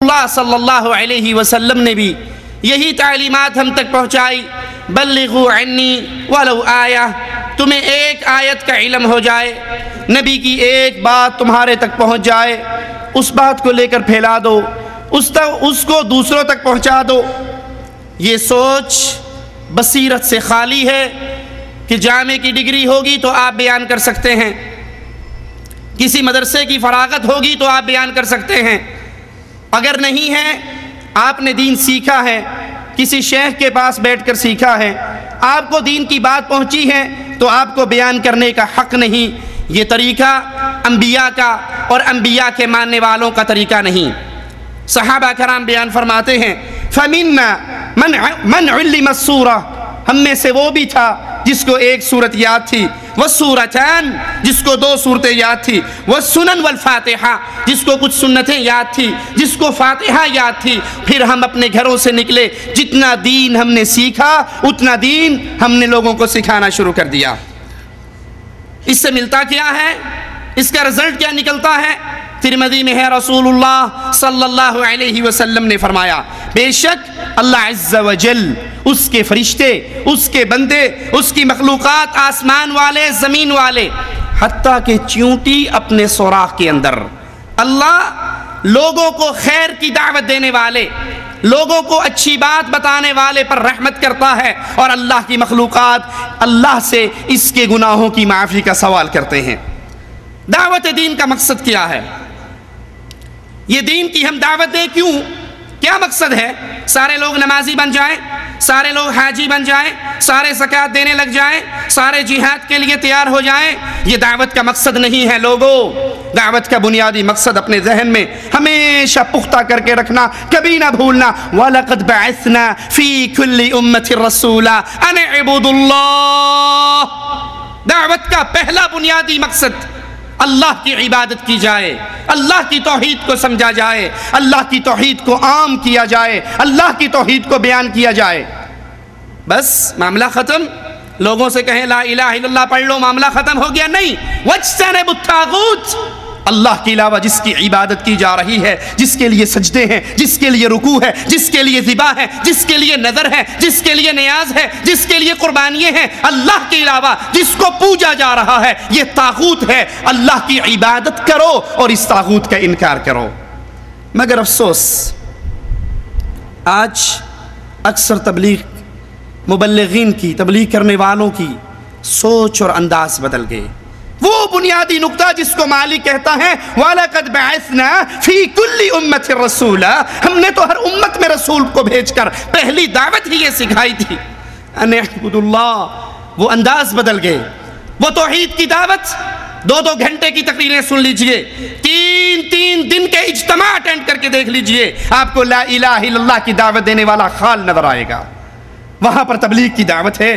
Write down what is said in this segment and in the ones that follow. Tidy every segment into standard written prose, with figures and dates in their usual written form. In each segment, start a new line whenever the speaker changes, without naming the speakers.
اللہ صلی اللہ علیہ وسلم نے بھی یہی تعلیمات ہم تک پہنچائی، بلغوا عنی ولو آیہ، تمہیں ایک آیت کا علم ہو جائے، نبی کی ایک بات تمہارے تک پہنچ جائے، اس بات کو لے کر پھیلا دو، اس کو دوسروں تک پہنچا دو۔ یہ سوچ بصیرت سے خالی ہے کہ جامعہ کی ڈگری ہوگی تو آپ بیان کر سکتے ہیں، کسی مدرسے کی فراغت ہوگی تو آپ بیان کر سکتے ہیں، اگر نہیں ہے آپ نے دین سیکھا ہے، کسی شیخ کے پاس بیٹھ کر سیکھا ہے، آپ کو دین کی بات پہنچی ہے تو آپ کو بیان کرنے کا حق نہیں۔ یہ طریقہ انبیاء کا اور انبیاء کے ماننے والوں کا طریقہ نہیں۔ صحابہ کرام بیان فرماتے ہیں فَمِنَّا مَنْ عُلِّمَ السُّورَةَ، ہم میں سے وہ بھی تھا جس کو ایک سورت یاد تھی، وَالسُّورَتَانِ، جس کو دو صورتیں یاد تھی، وَالسُّنَنْ وَالْفَاتِحَةِ، جس کو کچھ سنتیں یاد تھی، جس کو فاتحہ یاد تھی۔ پھر ہم اپنے گھروں سے نکلے، جتنا دین ہم نے سیکھا اتنا دین ہم نے لوگوں کو سکھانا شروع کر دیا۔ اس سے ملتا کیا ہے؟ اس کا رزلٹ کیا نکلتا ہے؟ ترمذی میں ہے رسول اللہ صلی اللہ علیہ وسلم نے فرمایا، بے شک اللہ عز و جل، اس کے فرشتے، اس کے بندے، اس کی مخلوقات، آسمان والے، زمین والے، حتیٰ کہ چیونٹی اپنے سوراخ کے اندر، اللہ لوگوں کو خیر کی دعوت دینے والے، لوگوں کو اچھی بات بتانے والے پر رحمت کرتا ہے، اور اللہ کی مخلوقات اللہ سے اس کے گناہوں کی معافی کا سوال کرتے ہیں۔ دعوت دین کا مقصد کیا ہے؟ یہ دین کی ہم دعوت دیں کیوں؟ کیا مقصد ہے؟ سارے لوگ نمازی بن جائیں، سارے لوگ حاجی بن جائیں، سارے زکوٰۃ دینے لگ جائیں، سارے جہاد کے لیے تیار ہو جائیں؟ یہ دعوت کا مقصد نہیں ہے لوگوں۔ دعوت کا بنیادی مقصد اپنے ذہن میں ہمیشہ پختہ کر کے رکھنا، کبھی نہ بھولنا، وَلَقَدْ بَعَثْنَا فِي كُلِّ أُمَّةٍ رَسُولًا أَنِ اعْبُدُوا اللَّهَ۔ دعوت کا پہلا بنیادی مقصد اللہ کی عبادت کی جائے، اللہ کی توحید کو سمجھا جائے، اللہ کی توحید کو عام کیا جائے، اللہ کی توحید کو بیان کیا جائے۔ بس معاملہ ختم؟ لوگوں سے کہیں لا الہ الا اللہ پڑھ لو، معاملہ ختم ہو گیا؟ نہیں۔ وَاجْتَنِبُوا الطَّاغُوتَ، اللہ کے علاوہ جس کی عبادت کی جا رہی ہے، جس کے لیے سجدے ہیں، جس کے لیے رکوع ہے، جس کے لیے ذبح ہے، جس کے لیے نذر ہے، جس کے لیے نیاز ہے، جس کے لیے قربانیاں ہیں، اللہ کے علاوہ جس کو پوجا جا رہا ہے، یہ طاغوت ہے۔ اللہ کی عبادت کرو اور اس طاغوت کا انکار کرو۔ مگر افسوس، آج اکثر تبلیغ مبلغین کی، تبلیغ کرنے والوں کی سوچ اور انداز بدل گئے۔ وہ بنیادی نقطہ جس کو مالک کہتا ہے وَلَقَدْ بَعَثْنَا فِي كُلِّ أُمَّةٍ رَسُولًا، ہم نے تو ہر امت میں رسول کو بھیج کر پہلی دعوت ہی یہ سکھائی تھی، أَنِ اعْبُدُوا اللَّهَ۔ وہ انداز بدل گئے۔ وہ توحید کی دعوت 2-2 گھنٹے کی تقریریں سن لیجئے، 3 دن کے اجتماع اٹینڈ کر کے دیکھ لیجئے، آپ کو لا الہ الا اللہ کی دعوت دینے والا خال نظر آئے گا۔ وہاں پر تبلیغ کی دعوت ہے،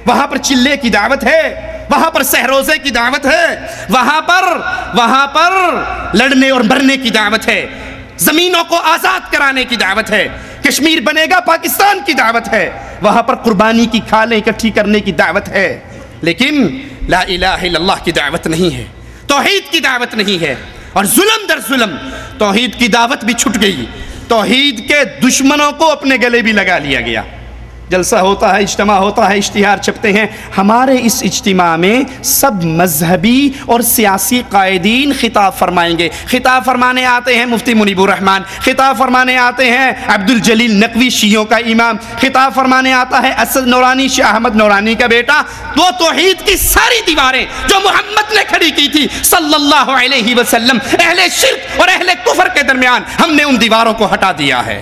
وہاں پر چلے کی دعوت ہے، وہاں پر سہروزے کی دعوت ہے، وہاں پر لڑنے اور مرنے کی دعوت ہے، زمینوں کو آزاد کرانے کی دعوت ہے، کشمیر بنے گا پاکستان کی دعوت ہے، وہاں پر قربانی کی کھالیں اکٹھی کرنے کی دعوت ہے، لیکن لا الہ الا اللہ کی دعوت نہیں ہے، توحید کی دعوت نہیں ہے۔ اور ظلم در ظلم توحید کی دعوت بھی چھٹ گئی، توحید کے دشمنوں کو اپنے گلے بھی لگا لیا گیا۔ جلسہ ہوتا ہے، اجتماع ہوتا ہے، اشتہار چھپتے ہیں، ہمارے اس اجتماع میں سب مذہبی اور سیاسی قائدین خطاب فرمائیں گے۔ خطاب فرمانے آتے ہیں مفتی منیب الرحمن، خطاب فرمانے آتے ہیں عبد الجلیل نقوی شیعوں کا امام، خطاب فرمانے آتا ہے اسد نورانی، شاہ احمد نورانی کا بیٹا۔ وہ توحید کی ساری دیواریں جو محمد نے کھڑی کی تھی صلی اللہ علیہ وسلم، اہل شرک اور اہل کفر کے درمیان، ہم نے ان دیواروں کو ہٹا دیا ہے۔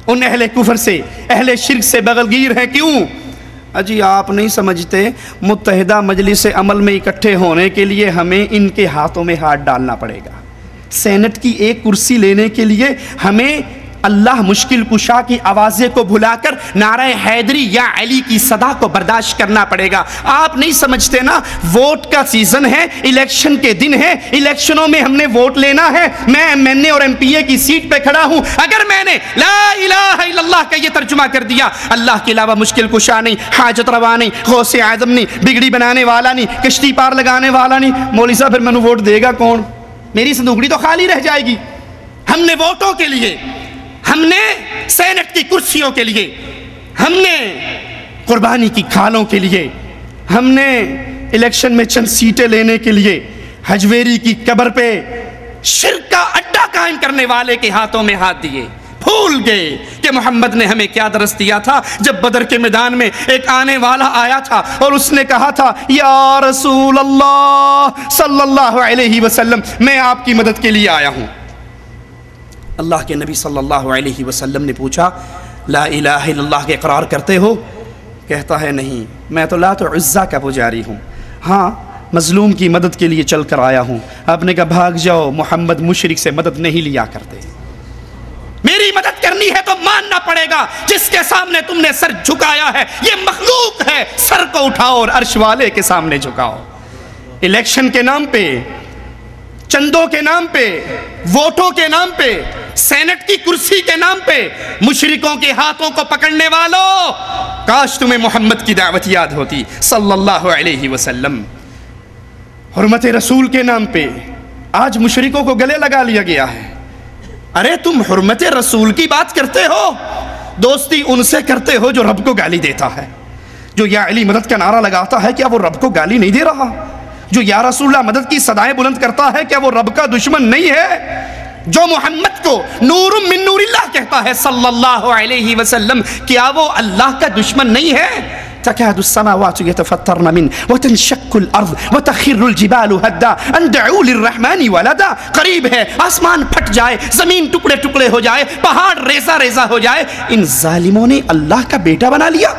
ان اہل کفر سے، اہل شرک سے بغل گیر ہیں۔ کیوں؟ اجی آپ نہیں سمجھتے، متحدہ مجلس عمل میں اکٹھے ہونے کے لیے ہمیں ان کے ہاتھوں میں ہاتھ ڈالنا پڑے گا۔ سینٹ کی ایک کرسی لینے کے لیے ہمیں اللہ مشکل کشا کی آوازیں کو بھلا کر نعرہ حیدری یا علی کی صدا کو برداشت کرنا پڑے گا۔ آپ نہیں سمجھتے نا، ووٹ کا سیزن ہے، الیکشن کے دن ہے، الیکشنوں میں ہم نے ووٹ لینا ہے۔ میں ایم این اے اور ایم پی اے کی سیٹ پہ کھڑا ہوں، اگر میں نے لا الہ الا اللہ کا یہ ترجمہ کر دیا، اللہ کے علاوہ مشکل کشا نہیں، حاجت روا نہیں، غوث اعظم نہیں، بگڑی بنانے والا نہیں، کشتی پار لگانے والا نہیں، مولوی صاحب پھر میں نے ووٹ دے گا کون؟ میری صندوقڑی تو خالی رہ جائے گی۔ ہم نے ووٹوں کے لیے ہم نے سینٹ کی کرسیوں کے لیے، ہم نے قربانی کی کھالوں کے لیے، ہم نے الیکشن میں چند سیٹیں لینے کے لیے حجویری کی قبر پہ شرک کا اڈا قائم کرنے والے کے ہاتھوں میں ہاتھ دیے. بھول گئے کہ محمد نے ہمیں کیا درس دیا تھا جب بدر کے میدان میں ایک آنے والا آیا تھا اور اس نے کہا تھا یا رسول اللہ صلی اللہ علیہ وسلم میں آپ کی مدد کے لیے آیا ہوں. اللہ کے نبی صلی اللہ علیہ وسلم نے پوچھا لا الہ الا اللہ کے اقرار کرتے ہو؟ کہتا ہے نہیں، میں تو لات و عزا کا پجاری ہوں، ہاں مظلوم کی مدد کے لیے چل کر آیا ہوں. آپ نے کہا بھاگ جاؤ، محمد مشرک سے مدد نہیں لیا کرتے. میری مدد کرنی ہے تو ماننا پڑے گا جس کے سامنے تم نے سر جھکایا ہے یہ مخلوق ہے، سر کو اٹھاؤ اور عرش والے کے سامنے جھکاؤ. الیکشن کے نام پہ، چندوں کے نام پہ، ووٹوں کے نام پہ، سینٹ کی کرسی کے نام پہ مشرکوں کے ہاتھوں کو پکڑنے والوں، کاش تمہیں محمد کی دعوت یاد ہوتی صلی اللہ علیہ وسلم. حرمت رسول کے نام پہ آج مشرکوں کو گلے لگا لیا گیا ہے. ارے تم حرمت رسول کی بات کرتے ہو، دوستی ان سے کرتے ہو جو رب کو گالی دیتا ہے. جو یا علی مدد کا نعرہ لگاتا ہے کیا وہ رب کو گالی نہیں دے رہا؟ جو یا رسول اللہ مدد کی صدائیں بلند کرتا ہے کیا وہ رب کا دشمن نہیں ہے؟ جو محمد کو نور من نور اللہ کہتا ہے صلی اللہ علیہ وسلم کیا وہ اللہ کا دشمن نہیں ہے؟ تكاد السماوات يتفطرن منه وتنشق الارض وتخر الجبال هدا ان دعوا للرحمن ولدا. قریب ہے آسمان پھٹ جائے، زمین ٹکڑے ٹکڑے ہو جائے، پہاڑ ریزہ ریزہ ہو جائے. ان ظالموں نے اللہ کا بیٹا بنا لیا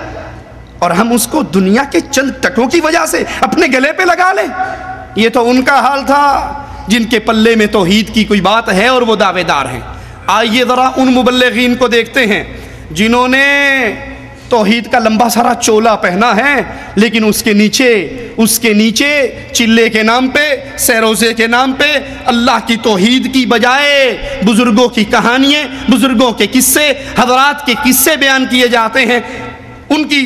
اور ہم اس کو دنیا کے چند ٹکوں کی وجہ سے اپنے گلے پہ لگا لیں. یہ تو ان کا حال تھا جن کے پلے میں توحید کی کوئی بات ہے اور وہ دعوے دار ہیں. آئیے ذرا ان مبلغین کو دیکھتے ہیں جنہوں نے توحید کا لمبا سارا چولا پہنا ہے لیکن اس کے نیچے چلے کے نام پہ، سیروزے کے نام پہ اللہ کی توحید کی بجائے بزرگوں کی کہانیاں، بزرگوں کے قصے، حضرات کے قصے بیان کیے جاتے ہیں. ان کی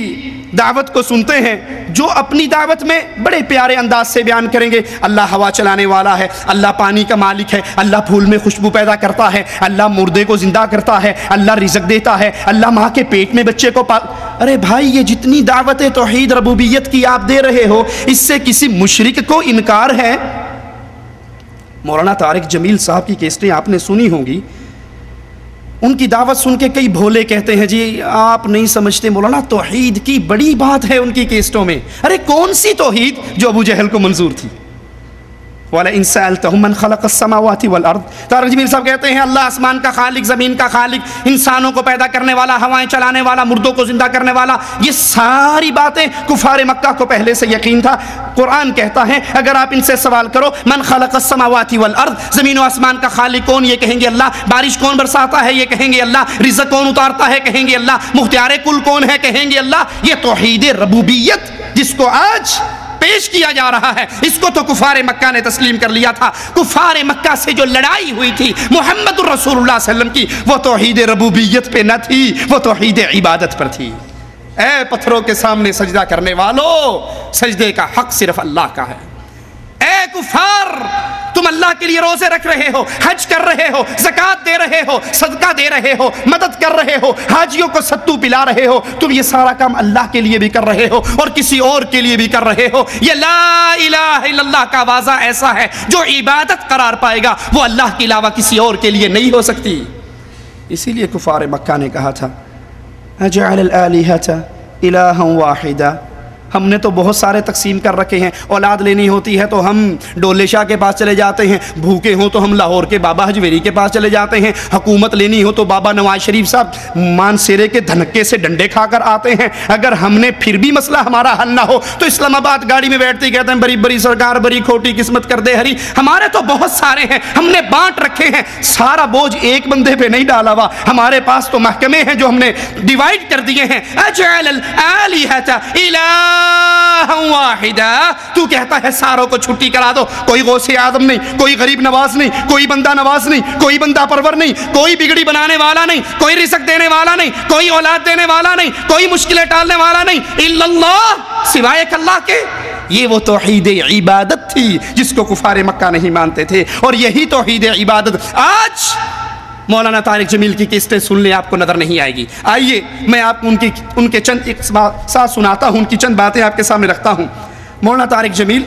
دعوت کو سنتے ہیں جو اپنی دعوت میں بڑے پیارے انداز سے بیان کریں گے اللہ ہوا چلانے والا ہے، اللہ پانی کا مالک ہے، اللہ پھول میں خوشبو پیدا کرتا ہے، اللہ مردے کو زندہ کرتا ہے، اللہ رزق دیتا ہے، اللہ ماں کے پیٹ میں بچے کو ارے بھائی یہ جتنی دعوت توحید ربوبیت کی آپ دے رہے ہو اس سے کسی مشرک کو انکار ہے؟ مولانا طارق جمیل صاحب کی کیسٹیں آپ نے سنی ہوں گی. ان کی دعوت سن کے کئی بھولے کہتے ہیں جی آپ نہیں سمجھتے مولانا توحید کی بڑی بات ہے ان کی کیسٹوں میں. ارے کون سی توحید جو ابو جہل کو منظور تھی؟ وَلَئِن سَأَلْتَهُم مَّن خَلَقَ السَّمَاوَاتِ وَالْأَرْضِ. طارق جمیل صاحب کہتے ہیں اللہ آسمان کا خالق، زمین کا خالق، انسانوں کو پیدا کرنے والا، ہوائیں چلانے والا، مردوں کو زندہ کرنے والا. یہ ساری باتیں کفار مکہ کو پہلے سے یقین تھا. قرآن کہتا ہے اگر آپ ان سے سوال کرو من خلق السماوات والارض، زمین و آسمان کا خالق کون؟ یہ کہیں گے اللہ. بارش کون برساتا ہے؟ یہ کہیں گے اللہ. رزق کون اتارتا ہے؟ کہیں گے اللہ. مختار کل کون ہے؟ کہیں گے اللہ. یہ توحید ربوبیت جس کو آج پیش کیا جا رہا ہے اس کو تو کفار مکہ نے تسلیم کر لیا تھا. کفار مکہ سے جو لڑائی ہوئی تھی محمد رسول اللہ صلی اللہ علیہ وسلم کی وہ توحید ربوبیت پہ نہ تھی، وہ توحید عبادت پر تھی. اے پتھروں کے سامنے سجدہ کرنے والو، سجدے کا حق صرف اللہ کا ہے. اے کفار تم اللہ کے لیے روزے رکھ رہے ہو، حج کر رہے ہو، زکوٰۃ دے رہے ہو، صدقہ دے رہے ہو، مدد کر رہے ہو، حاجیوں کو ستو پلا رہے ہو، تم یہ سارا کام اللہ کے لیے بھی کر رہے ہو اور کسی اور کے لیے بھی کر رہے ہو. یہ لا الہ الا اللہ کا واضح ایسا ہے جو عبادت قرار پائے گا وہ اللہ کے علاوہ کسی اور کے لیے نہیں ہو سکتی. اسی لیے کفار مکہ نے کہا تھا اجعل الآلہۃ الہا واحدا. ہم نے تو بہت سارے تقسیم کر رکھے ہیں. اولاد لینی ہوتی ہے تو ہم ڈولے شاہ کے پاس چلے جاتے ہیں، بھوکے ہوں تو ہم لاہور کے بابا حجویری کے پاس چلے جاتے ہیں، حکومت لینی ہو تو بابا نواز شریف صاحب مانسیرے کے دھنکے سے ڈنڈے کھا کر آتے ہیں. اگر ہم نے پھر بھی مسئلہ ہمارا حل نہ ہو تو اسلام آباد گاڑی میں بیٹھتے ہی کہتے ہیں بری بری سرکار بری کھوٹی قسمت کر دے ہری. ہمارے تو بہت سارے ہیں، ہم نے بانٹ رکھے ہیں، سارا بوجھ ایک بندے پہ نہیں ڈالا ہوا. ہمارے پاس تو محکمے ہیں جو ہم نے ڈیوائیڈ کر دیے ہیں. اجعل الآلہۃ الہا واحدا. تو کہتا ہے ساروں کو چھٹی کرا دو، کوئی غوث اعظم نہیں، کوئی غریب نواز نہیں، کوئی بندہ نواز نہیں، کوئی بندہ پرور نہیں، کوئی بگڑی بنانے والا نہیں، کوئی رزق دینے والا نہیں، کوئی اولاد دینے والا نہیں، کوئی مشکلیں ٹالنے والا نہیں الا اللہ، سوائے ایک اللہ کے. یہ وہ توحید عبادت تھی جس کو کفار مکہ نہیں مانتے تھے اور یہی توحید عبادت آج مولانا طارق جمیل کی کیسٹیں سن لیں، آپ کو نظر نہیں آئے گی۔ آئیے میں آپ کو ان کے چند ایک ساتھ سناتا ہوں، ان کی چند باتیں آپ کے سامنے رکھتا ہوں۔ مولانا طارق جمیل